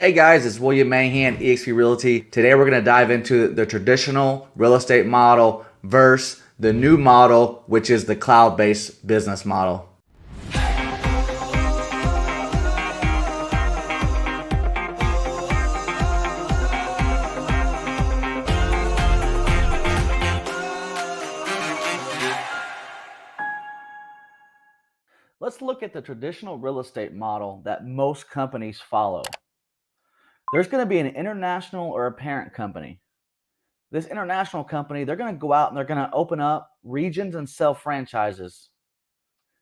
Hey guys, it's William Mahan, eXp Realty. Today we're going to dive into the traditional real estate model versus the new model, which is the cloud-based business model. Let's look at the traditional real estate model that most companies follow. There's going to be an international or a parent company. This international company, they're going to go out and they're going to open up regions and sell franchises.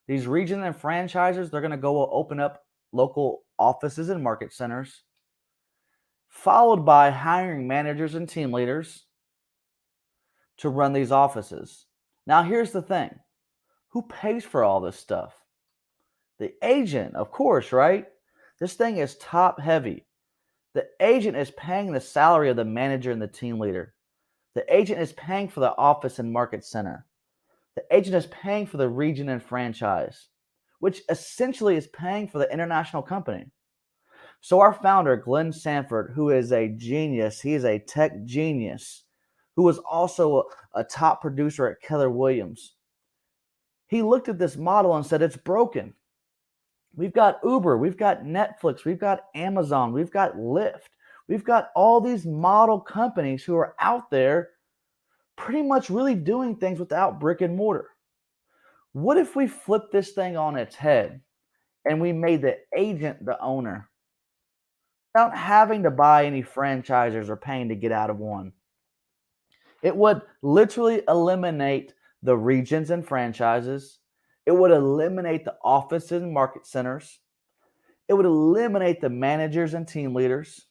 These regions and franchises, they're going to go open up local offices and market centers, followed by hiring managers and team leaders to run these offices. Now, here's the thing. Who pays for all this stuff? The agent, of course, right? This thing is top heavy. The agent is paying the salary of the manager and the team leader. The agent is paying for the office and market center. The agent is paying for the region and franchise, which essentially is paying for the international company. So our founder, Glenn Sanford, who is a genius, he is a tech genius, who was also a top producer at Keller Williams. He looked at this model and said, it's broken. We've got Uber, we've got Netflix, we've got Amazon, we've got Lyft. We've got all these model companies who are out there pretty much really doing things without brick and mortar. What if we flip this thing on its head and we made the agent the owner without having to buy any franchisers or paying to get out of one? It would literally eliminate the regions and franchises. It would eliminate the offices and market centers. It would eliminate the managers and team leaders.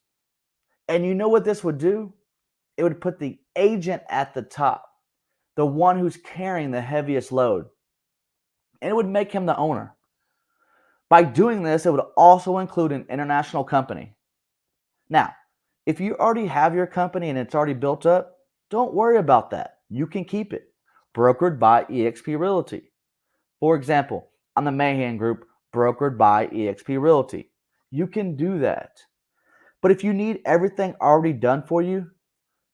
And you know what this would do? It would put the agent at the top, the one who's carrying the heaviest load. And it would make him the owner. By doing this, it would also include an international company. Now, if you already have your company and it's already built up, don't worry about that. You can keep it. Brokered by eXp Realty. For example, on the Mahan Group, brokered by eXp Realty. You can do that. But if you need everything already done for you,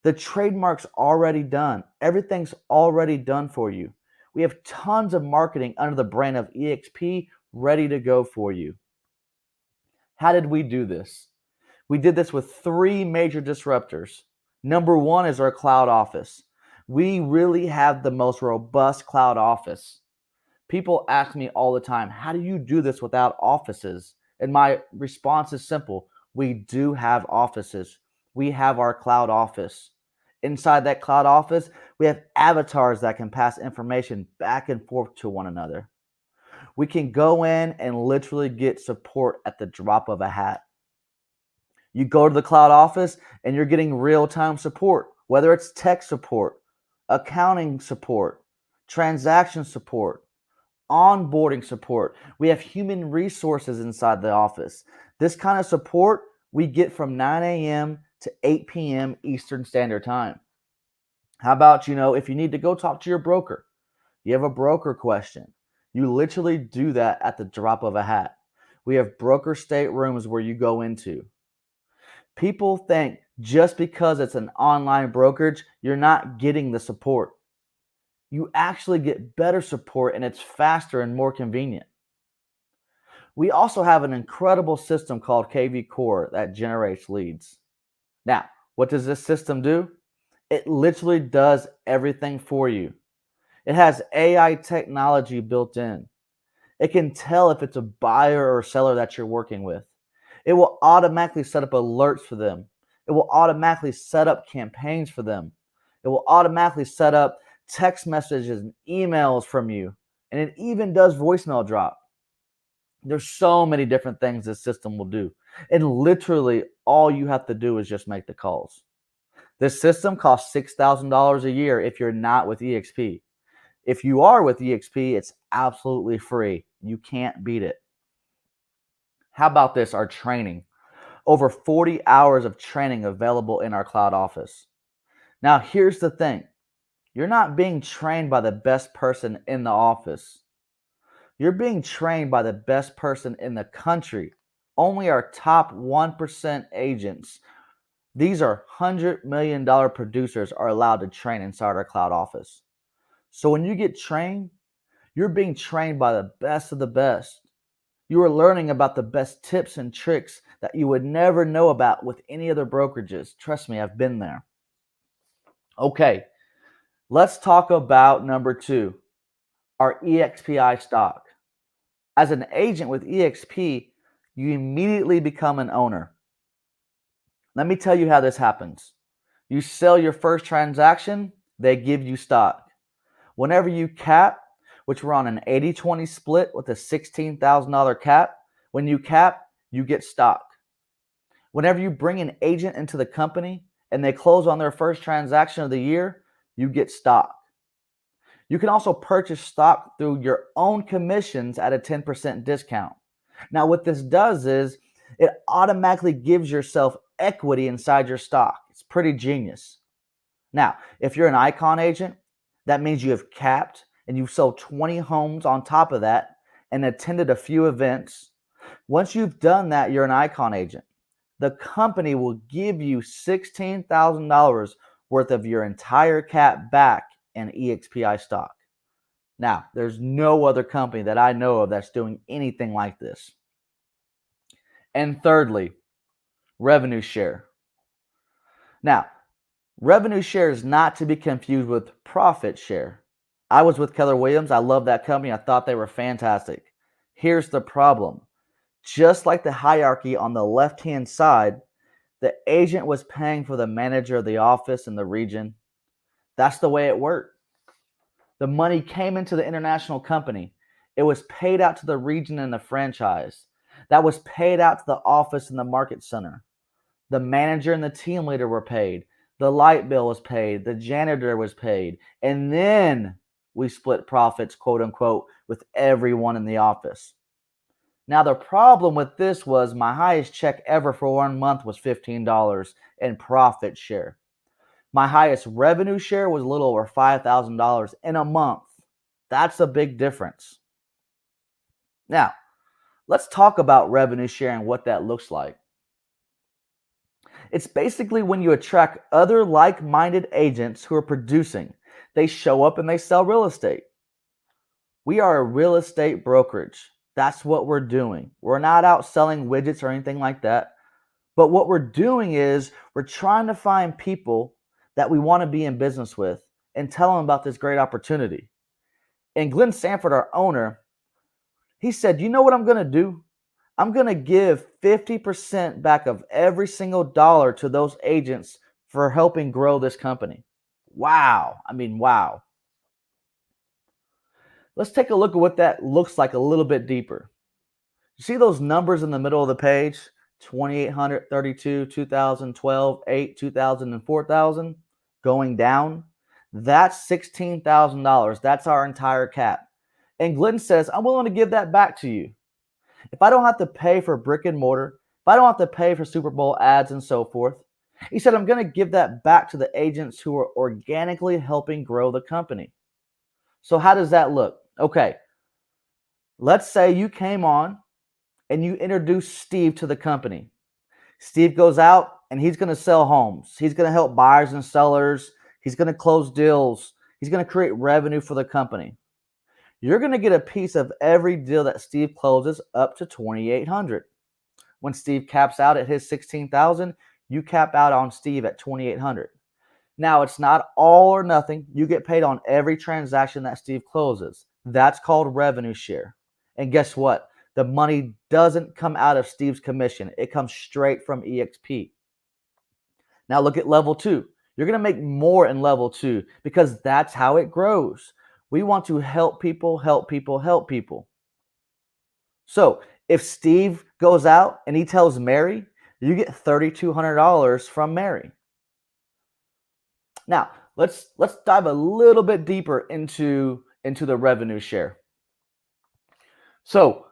the trademark's already done. Everything's already done for you. We have tons of marketing under the brand of eXp ready to go for you. How did we do this? We did this with three major disruptors. Number one is our cloud office. We really have the most robust cloud office. People ask me all the time, how do you do this without offices? And my response is simple. We do have offices. We have our cloud office. Inside that cloud office, we have avatars that can pass information back and forth to one another. We can go in and literally get support at the drop of a hat. You go to the cloud office and you're getting real-time support, whether it's tech support, accounting support, transaction support, onboarding support. We have human resources inside the office. This kind of support we get from 9 a.m. to 8 p.m. Eastern Standard Time. How about, if you need to go talk to your broker, you have a broker question, you literally do that at the drop of a hat. We have broker state rooms where you go into. People think just because it's an online brokerage, you're not getting the support. You actually get better support and it's faster and more convenient. We also have an incredible system called KV Core that generates leads. Now, what does this system do? It literally does everything for you. It has AI technology built in. It can tell if it's a buyer or seller that you're working with. It will automatically set up alerts for them. It will automatically set up campaigns for them. It will automatically set up text messages and emails from you. And it even does voicemail drop. There's so many different things this system will do. And literally all you have to do is just make the calls. This system costs $6,000 a year if you're not with eXp. If you are with eXp, it's absolutely free. You can't beat it. How about this, our training? Over 40 hours of training available in our cloud office. Now, here's the thing. You're not being trained by the best person in the office. You're being trained by the best person in the country Only our top 1% agents, these are $100 million producers, are allowed to train inside our cloud office. So when you get trained, you're being trained by the best of the best. You are learning about the best tips and tricks that you would never know about with any other brokerages. Trust me, I've been there. Okay, let's talk about number 2, our EXPI stock. As an agent with eXp, you immediately become an owner. Let me tell you how this happens. You sell your first transaction, they give you stock. Whenever you cap, which we're on an 80-20 split with a $16,000 cap, when you cap, you get stock. Whenever you bring an agent into the company and they close on their first transaction of the year, you get stock. You can also purchase stock through your own commissions at a 10% discount. Now, what this does is it automatically gives yourself equity inside your stock. It's pretty genius. Now, if you're an icon agent, that means you have capped and you've sold 20 homes on top of that and attended a few events. Once you've done that, you're an icon agent. The company will give you $16,000 worth of your entire cap back in EXPI stock. Now, there's no other company that I know of that's doing anything like this. And thirdly, revenue share. Now, revenue share is not to be confused with profit share. I was with Keller Williams. I love that company. I thought they were fantastic. Here's the problem. Just like the hierarchy on the left-hand side, the agent was paying for the manager of the office in the region. That's the way it worked. The money came into the international company. It was paid out to the region and the franchise. That was paid out to the office and the market center. The manager and the team leader were paid. The light bill was paid. The janitor was paid. And then we split profits, quote unquote, with everyone in the office. Now, the problem with this was my highest check ever for 1 month was $15 in profit share. My highest revenue share was a little over $5,000 in a month. That's a big difference. Now, let's talk about revenue share and what that looks like. It's basically when you attract other like-minded agents who are producing. They show up and they sell real estate. We are a real estate brokerage. That's what we're doing. We're not out selling widgets or anything like that. But what we're doing is we're trying to find people that we want to be in business with and tell them about this great opportunity. And Glenn Sanford, our owner, he said, you know what I'm going to do? I'm going to give 50% back of every single dollar to those agents for helping grow this company. Wow. I mean, wow. Let's take a look at what that looks like a little bit deeper. You see those numbers in the middle of the page? 2,800, 32, 2012, 8, 2000, and 4,000 going down. That's $16,000. That's our entire cap. And Glenn says, I'm willing to give that back to you. If I don't have to pay for brick and mortar, if I don't have to pay for Super Bowl ads and so forth, he said, I'm going to give that back to the agents who are organically helping grow the company. So how does that look? Okay, let's say you came on and you introduced Steve to the company. Steve goes out and he's going to sell homes. He's going to help buyers and sellers. He's going to close deals. He's going to create revenue for the company. You're going to get a piece of every deal that Steve closes up to 2,800. When Steve caps out at his 16,000, you cap out on Steve at 2,800. Now, it's not all or nothing. You get paid on every transaction that Steve closes. That's called revenue share. And guess what? The money doesn't come out of Steve's commission. It comes straight from eXp. Now look at level 2. You're going to make more in level 2 because that's how it grows. We want to help people, help people, help people. So if Steve goes out and he tells Mary, you get $3,200 from Mary. Now, let's dive a little bit deeper into the revenue share. So,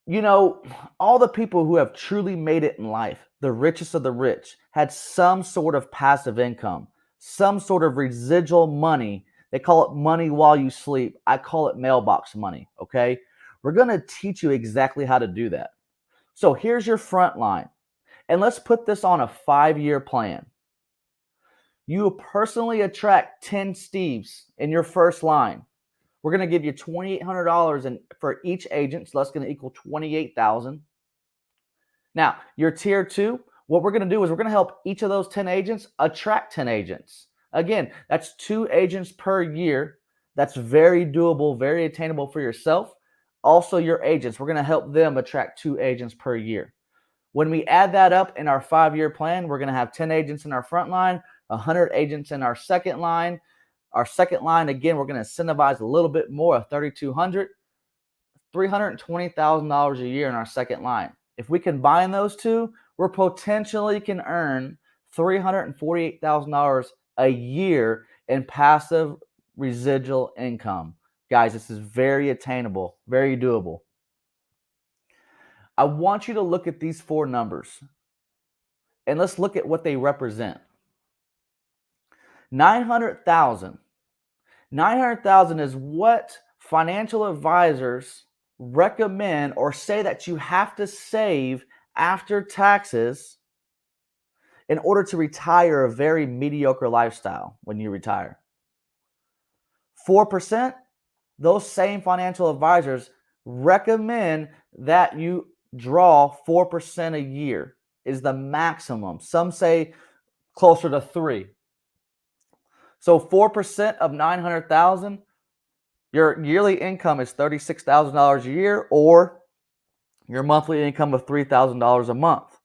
you know, all the people who have truly made it in life, the richest of the rich, had some sort of passive income, some sort of residual money. They call it money while you sleep. I call it mailbox money, okay? We're going to teach you exactly how to do that. So here's your front line. And let's put this on a 5-year plan. You personally attract 10 Steves in your first line. We're going to give you $2,800 for each agent, so that's going to equal $28,000. Now, your tier 2, what we're going to do is we're going to help each of those 10 agents attract 10 agents. Again, that's 2 agents per year. That's very doable, very attainable for yourself. Also, your agents, we're going to help them attract 2 agents per year. When we add that up in our 5-year plan, we're going to have 10 agents in our front line, 100 agents in our second line. Our second line, again, we're going to incentivize a little bit more, $3,200, $320,000 a year in our second line. If we combine those two, we're potentially can earn $348,000 a year in passive residual income. Guys, this is very attainable, very doable. I want you to look at these 4 numbers, and let's look at what they represent. 900,000. 900,000 is what financial advisors recommend or say that you have to save after taxes in order to retire a very mediocre lifestyle when you retire. 4%, those same financial advisors recommend that you draw 4% a year is the maximum. Some say closer to 3. So 4% of 900,000, your yearly income is $36,000 a year, or your monthly income of $3,000 a month.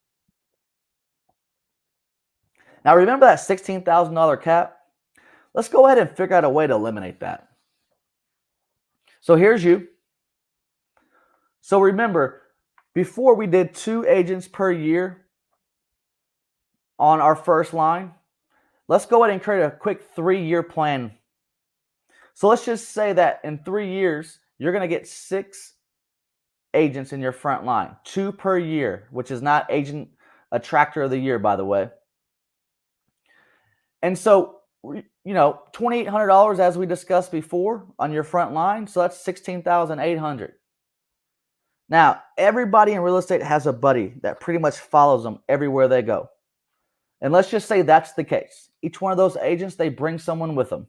Now remember that $16,000 cap? Let's go ahead and figure out a way to eliminate that. So here's you. So remember, before we did 2 agents per year on our first line. Let's go ahead and create a quick 3-year plan. So let's just say that in 3 years, you're going to get 6 agents in your front line, 2 per year, which is not agent attractor of the year, by the way. And so, $2,800 as we discussed before on your front line. So that's $16,800. Now, everybody in real estate has a buddy that pretty much follows them everywhere they go. And let's just say that's the case. Each one of those agents, they bring someone with them.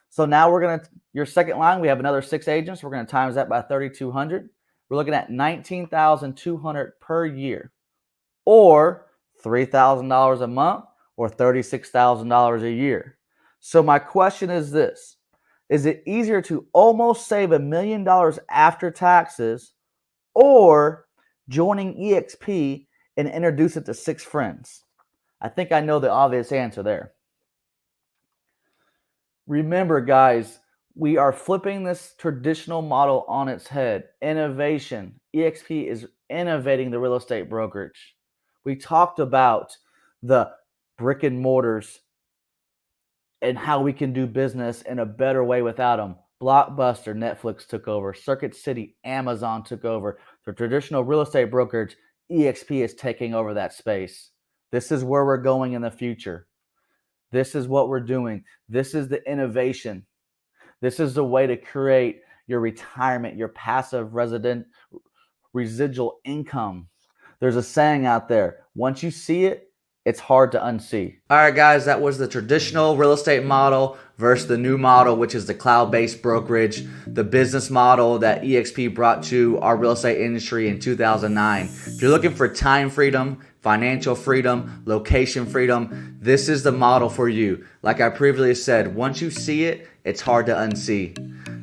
So now your second line, we have another 6 agents. We're going to times that by 3,200. We're looking at $19,200 per year, or $3,000 a month, or $36,000 a year. So my question is this: is it easier to almost save $1 million after taxes, or joining eXp and introduce it to 6 friends? I think I know the obvious answer there. Remember, guys, we are flipping this traditional model on its head. Innovation. eXp is innovating the real estate brokerage. We talked about the brick and mortars and how we can do business in a better way without them. Blockbuster, Netflix took over. Circuit City, Amazon took over. The traditional real estate brokerage, eXp is taking over that space. This is where we're going in the future. This is what we're doing. This is the innovation. This is the way to create your retirement, your passive residual income. There's a saying out there, once you see it, it's hard to unsee. All right, guys, that was the traditional real estate model versus the new model, which is the cloud-based brokerage, the business model that eXp brought to our real estate industry in 2009. If you're looking for time freedom, financial freedom, location freedom, this is the model for you. Like I previously said, once you see it, it's hard to unsee.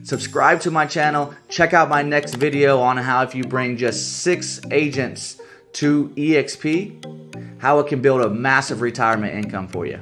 Subscribe to my channel. Check out my next video on how if you bring just 6 agents to eXp, how it can build a massive retirement income for you.